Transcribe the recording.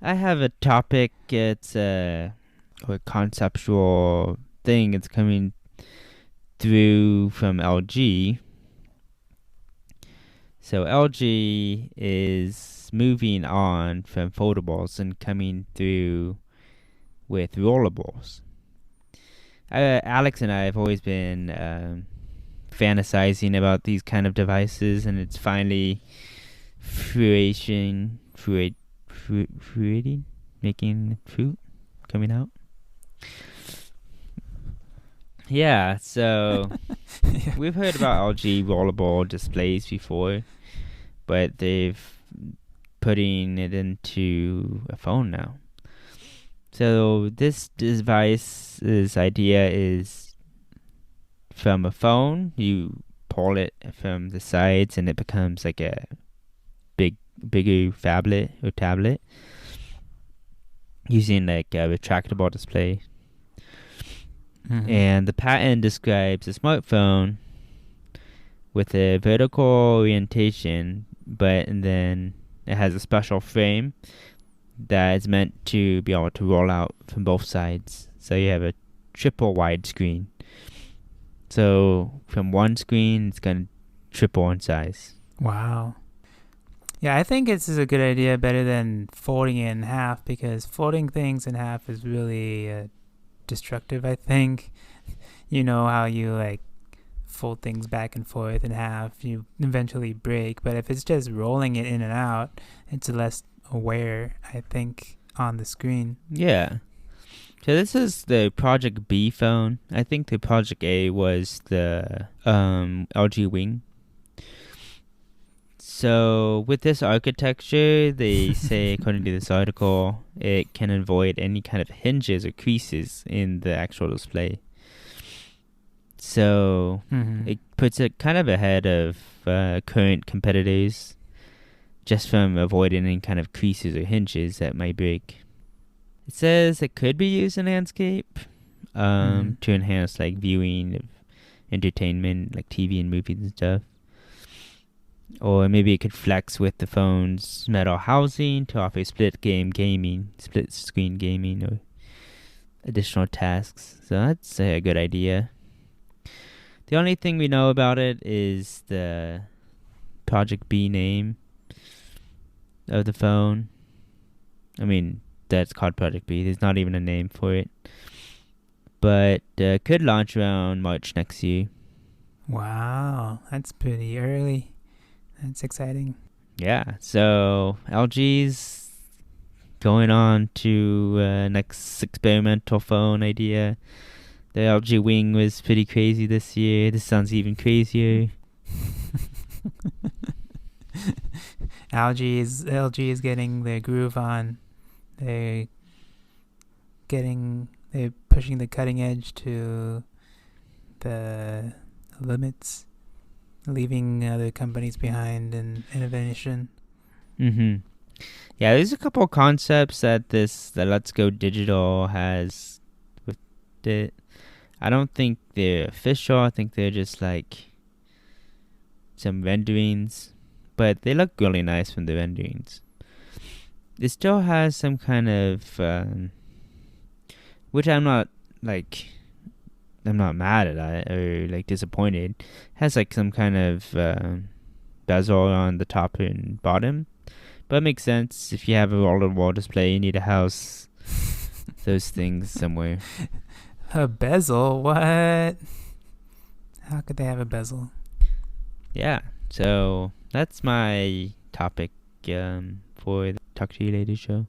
I have a topic. It's a conceptual thing. It's coming through from LG. So LG is moving on from foldables and coming through with rollables. Alex and I have always been fantasizing about these kind of devices, and it's finally fruiting, making fruit, coming out. Yeah, so Yeah. we've heard about LG rollable displays before, but they've putting it into a phone now. So this device's idea is from a phone, you pull it from the sides and it becomes like a bigger phablet or tablet using like a retractable display. And the patent describes a smartphone with a vertical orientation, but then it has a special frame that is meant to be able to roll out from both sides. So you have a triple wide screen. So from one screen, it's going to triple in size. Wow. Yeah, I think this is a good idea, better than folding it in half, because folding things in half is really destructive, I think. You know how you like fold things back and forth in half, you eventually break. But if it's just rolling it in and out, it's less aware, I think, on the screen. Yeah. So this is the Project B phone. I think the Project A was the LG Wing. So with this architecture, they say, according to this article, it can avoid any kind of hinges or creases in the actual display. So it puts it kind of ahead of current competitors, just from avoiding any kind of creases or hinges that might break. It says it could be used in landscape to enhance like viewing of entertainment, like TV and movies and stuff. Or maybe it could flex with the phone's metal housing to offer split screen gaming, or additional tasks. So that's a good idea. The only thing we know about it is the Project B name of the phone. I mean, that's called Project B. There's not even a name for it. But could launch around March next year. Wow, that's pretty early. That's exciting. Yeah, so LG's going on to next experimental phone idea. The LG Wing was pretty crazy this year. This sounds even crazier. LG is getting their groove on. They're pushing the cutting edge to the limits, leaving other companies behind in innovation. Yeah, there's a couple of concepts that Let's Go Digital has with it. I don't think they're official. I think they're just like some renderings, but they look really nice from the renderings. It still has some kind of, which I'm not mad at it or like disappointed. It has like some kind of bezel on the top and bottom, but it makes sense. If you have a roll-to-wall display, you need to house those things somewhere. A bezel? What? How could they have a bezel? Yeah, so that's my topic for the Talk to You Later show.